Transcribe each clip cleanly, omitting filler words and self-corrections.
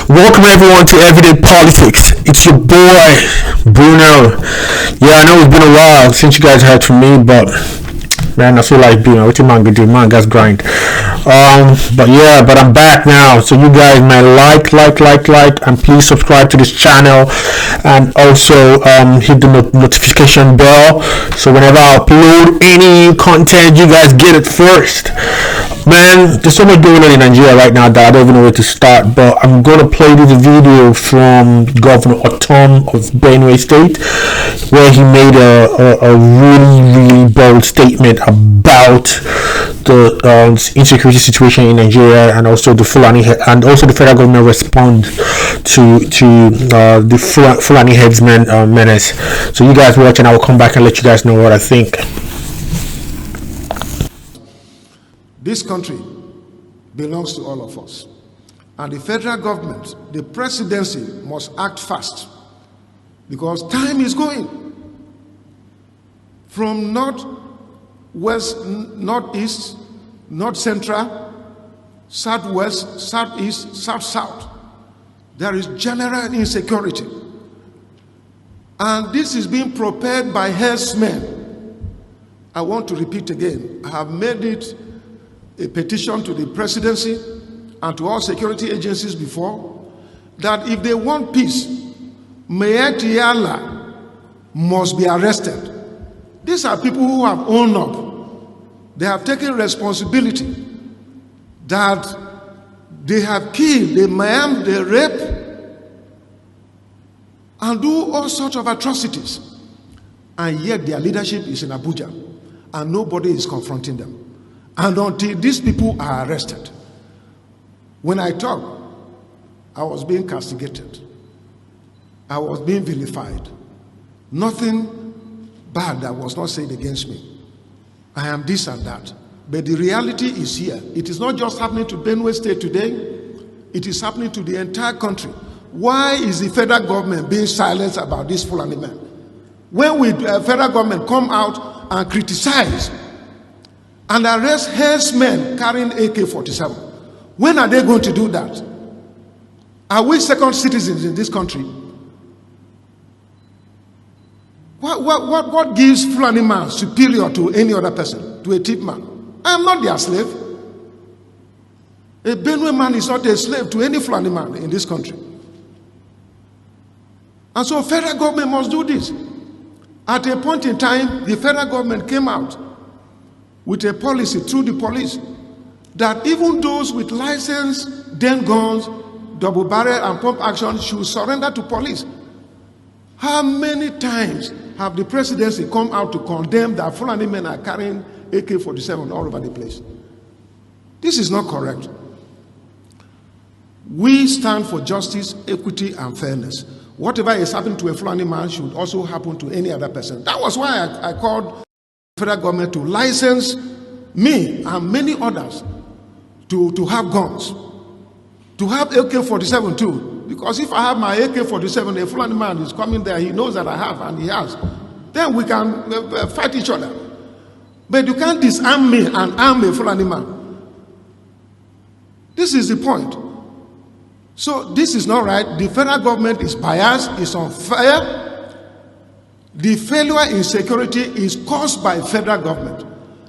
Welcome everyone to Everyday Politics. It's your boy Bruno. Yeah, I know it's been a while since you guys heard from me, but man, I feel like being what man good do, man, guys grind. But I'm back now. So you guys man like, and please subscribe to this channel, and also hit the notification bell. So whenever I upload any content, you guys get it first. Man, there's so much going on in Nigeria right now that I don't even know where to start. But I'm gonna play this video from Governor Ortum of Benue State, where he made a really bold statement about the insecurity situation in Nigeria, and also the federal government respond to the Fulani Herdsmen menace. So you guys watch, and I will come back and let you guys know what I think. This country belongs to all of us, and the federal government, the presidency, must act fast, because time is going. From north, west, northeast, north central, southwest, southeast, south, there is general insecurity, and this is being propelled by herdsmen. I want to repeat again, I have made it a petition to the presidency and to all security agencies before, that if they want peace, Mayor Tiala must be arrested. These are people who have owned up. They have taken responsibility that they have killed, they maim, they rape, and do all sorts of atrocities. And yet their leadership is in Abuja, and nobody is confronting them. And until these people are arrested, when I talk, I was being castigated. I was being vilified. Nothing bad that was not said against me. I am this and that. But the reality is here. It is not just happening to Benue State today. It is happening to the entire country. Why is the federal government being silent about this Fulani men? When will the federal government come out and criticize and arrest herdsmen carrying AK-47? When are they going to do that? Are we second citizens in this country? What gives Fulani man superior to any other person, to a tip man? I am not their slave. A Benue man is not a slave to any Fulani man in this country. And so federal government must do this. At a point in time, the federal government came out with a policy through the police that even those with license, den guns, double barrel and pump action should surrender to police. How many times have the presidency come out to condemn that Fulani men are carrying AK-47 all over the place? This is not correct. We stand for justice, equity, and fairness. Whatever is happening to a Fulani man should also happen to any other person. That was why I called federal government to license me and many others to have guns, to have AK-47 too. Because if I have my AK-47, a Fulani man is coming there, he knows that I have and he has, then we can fight each other. But you can't disarm me and arm a Fulani man. This is the point. So this is not right. The federal government is biased, is unfair. The failure in security is caused by federal government.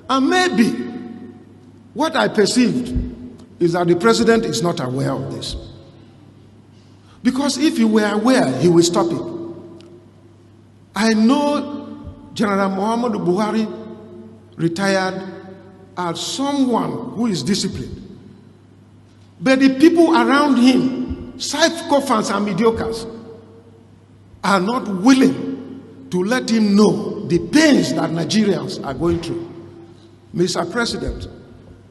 And maybe what I perceived is that the president is not aware of this. Because if he were aware, he will stop it. I know General Muhammadu Buhari retired as someone who is disciplined. But the people around him, sycophants and mediocres, are not willing to let him know the pains that Nigerians are going through. Mr. President,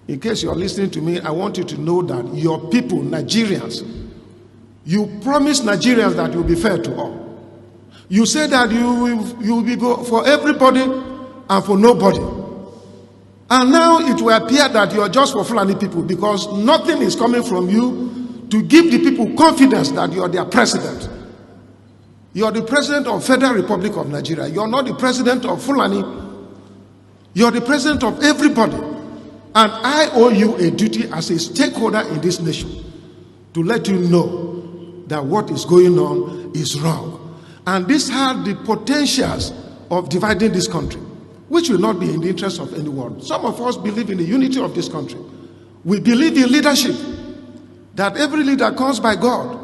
in case you're listening to me, I want you to know that your people, Nigerians, you promised Nigerians that you'll be fair to all. You said that you will be for everybody and for nobody. And now it will appear that you are just for Fulani people, because nothing is coming from you to give the people confidence that you are their president. You are the president of Federal Republic of Nigeria. You are not the president of Fulani. You are the president of everybody. And I owe you a duty as a stakeholder in this nation to let you know that what is going on is wrong. And this had the potentials of dividing this country, which will not be in the interest of anyone. Some of us believe in the unity of this country. We believe in leadership, that every leader comes by God.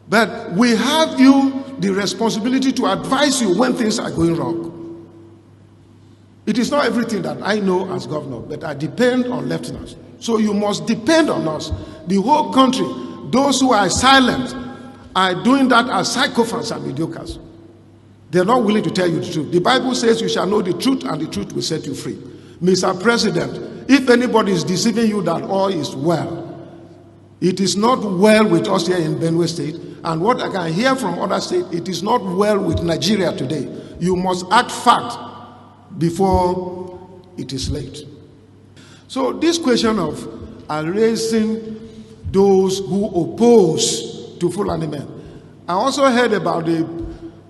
But we have the responsibility to advise you when things are going wrong. It is not everything that I know as governor, but I depend on lieutenants. So you must depend on us. The whole country, those who are silent, are doing that as sycophants and mediocres. They're not willing to tell you the truth. The Bible says you shall know the truth and the truth will set you free. Mr. President, if anybody is deceiving you that all is well, it is not well with us here in Benue State. And what I can hear from other states, it is not well with Nigeria today. You must act fact before it is late. So this question of erasing those who oppose to Fulani men. I also heard about the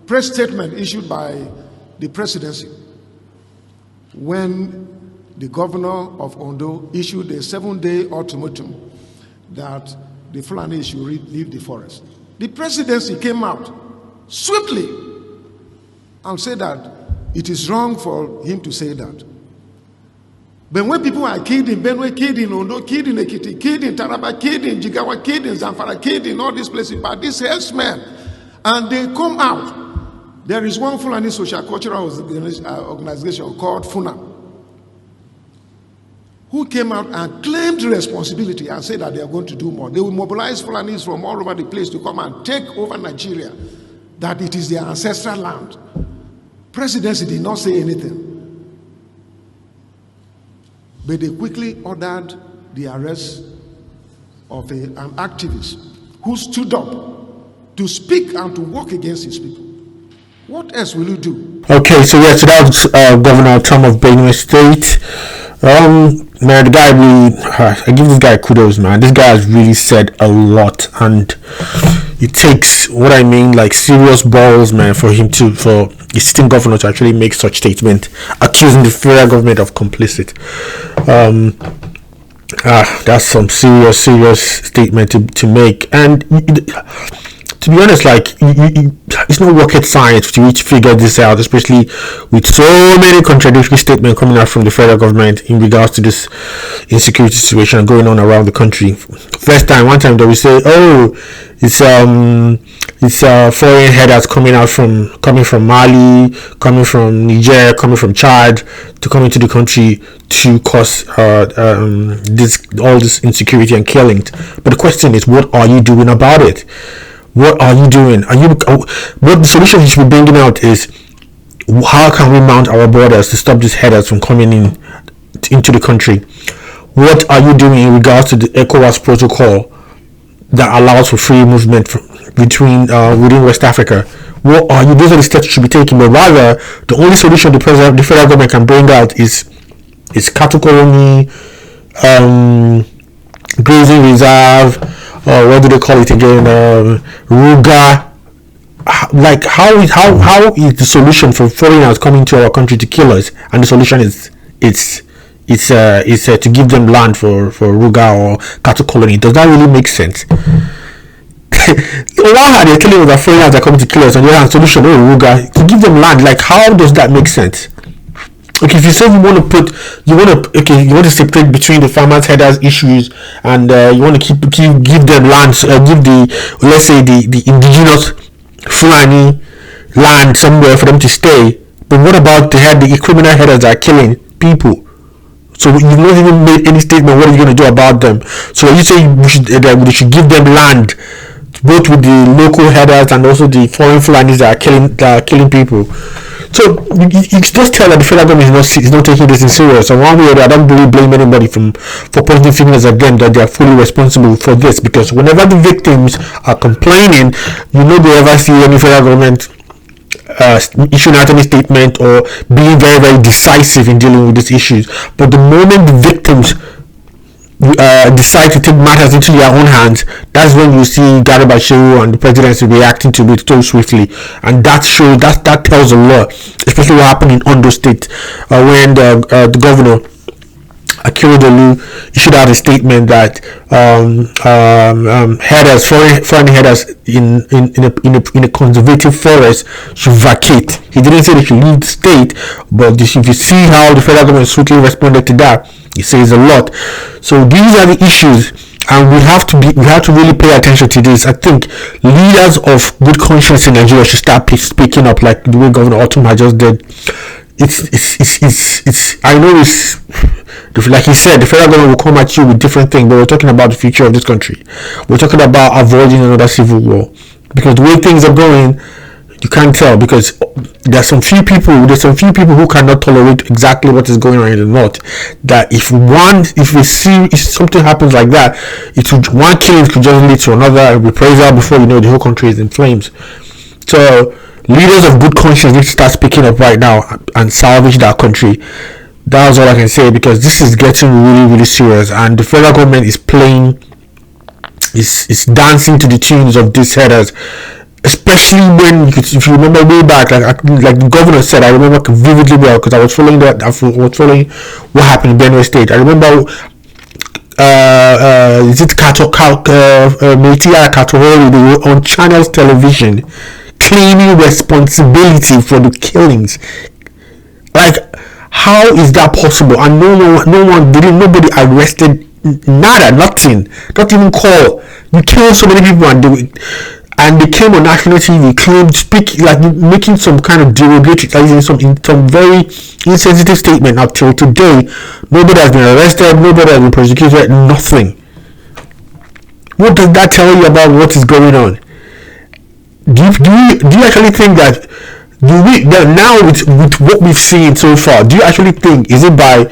press statement issued by the presidency when the governor of Ondo issued a 7-day ultimatum that the Fulani should leave the forest. The presidency came out swiftly and said that it is wrong for him to say that. But when people are killed in Benue, killed in Ondo, killed in Ekiti, killed in Taraba, killed in Jigawa, killed in Zamfara, killed in all these places by these herdsmen, and they come out, there is one Fulani social cultural organization called FUNA, who came out and claimed responsibility and said that they are going to do more. They will mobilize Fulanis from all over the place to come and take over Nigeria, that it is their ancestral land. Presidency did not say anything. But they quickly ordered the arrest of an activist who stood up to speak and to work against his people. What else will you do? Okay, so yes, so that was Governor Ortum of Benue State. Man, the guy really, I give this guy kudos, man. This guy has really said a lot, and it takes, what I mean, like serious balls, man, for the sitting governor to actually make such statement, accusing the federal government of complicit. That's some serious statement to make, and to be honest, like it's no rocket science to figure this out, especially with so many contradictory statements coming out from the federal government in regards to this insecurity situation going on around the country. One time they will say, "Oh, it's foreign headers coming from Mali, coming from Niger, coming from Chad to come into the country to cause all this insecurity and killings." But the question is, what are you doing about it? What are you doing? What the solution you should be bringing out is, how can we mount our borders to stop these headers from coming into the country? What are you doing in regards to the ECOWAS protocol that allows for free movement within West Africa? What are you? Those are the steps you should be taking. But rather, the only solution the federal government can bring out is cattle colony, grazing reserve. What do they call it again? Ruga. Like how is the solution for foreigners coming to our country to kill us? And the solution is to give them land for Ruga or cattle colony. Does that really make sense? Why are they telling us that foreigners are coming to kill us, and the other solution, Ruga, to give them land? Like, how does that make sense? Okay, if you say you want to separate between the farmers' headers issues, and you want to give them land, give the indigenous Fulani land somewhere for them to stay. But what about the criminal headers that are killing people? So you've not even made any statement. What are you going to do about them? So you say we should give them land, both with the local headers and also the foreign Fulanis that are killing people. So you just tell that the federal government is not taking this in serious. And one way or the other, I don't really blame anybody for pointing fingers at them that they are fully responsible for this, because whenever the victims are complaining, you know, they ever see any federal government issuing out any statement or being very, very decisive in dealing with these issues. But the moment the victims decide to take matters into their own hands, that's when you see Garba Shehu and the presidency reacting to it so swiftly, and that tells a lot, especially what happened in Ondo State when the governor Akeredolu issued out a statement that headers, foreign headers in a conservative forest should vacate. He didn't say they should leave the state, but if you see how the federal government swiftly responded to that, it says a lot. So these are the issues, and we have to really pay attention to this. I think leaders of good conscience in Nigeria should start speaking up, like the way Governor Ortum has just did. It's I know it's like he said, the federal government will come at you with different things, but we're talking about the future of this country. We're talking about avoiding another civil war, because the way things are going, you can't tell, because there's some few people who cannot tolerate exactly what is going on in the north. That if something happens like that, one killing could just lead to another reprisal before you know the whole country is in flames. So leaders of good conscience need to start speaking up right now and salvage that country. That's all I can say, because this is getting really, really serious, and the federal government is dancing to the tunes of these headers. Especially when, if you remember way back, like the governor said, I remember vividly well, because I was following what happened in Benue State. I remember is it Metia Katorori, they were on Channels Television claiming responsibility for the killings. Like, how is that possible? And nobody arrested, nothing, not even call. You kill so many people, and they came on national TV, making some kind of derogatory, some very insensitive statement. Up till today, nobody has been arrested, nobody has been prosecuted, nothing. What does that tell you about what is going on? Do you actually think that now with what we've seen so far, do you actually think, is it by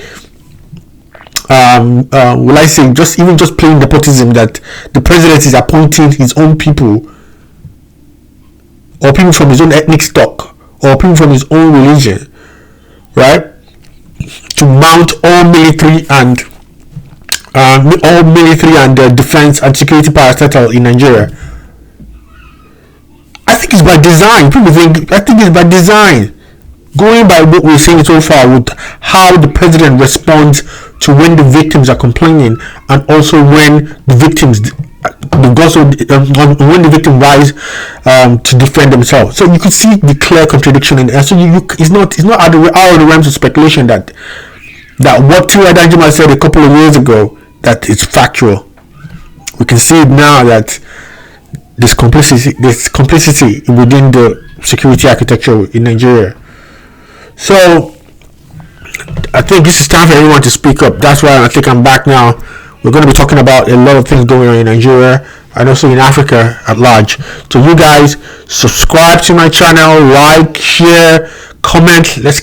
will I say just plain nepotism, that the president is appointing his own people, or people from his own ethnic stock, or people from his own religion, right, to mount all military and defense and security parastatal in Nigeria? I think it's by design. I think it's by design. Going by what we're seeing so far, with how the president responds to when the victims are complaining, and also when the victim rise to defend themselves. So you could see the clear contradiction in it. So it's not out of the realms of speculation that what Tiwa Danjuma said a couple of years ago, that it's factual. We can see it now, that this complicity within the security architecture in Nigeria. So I think this is time for everyone to speak up. That's why I think I'm back now. We're going to be talking about a lot of things going on in Nigeria and also in Africa at large. So you guys subscribe to my channel, like, share, comment. Let's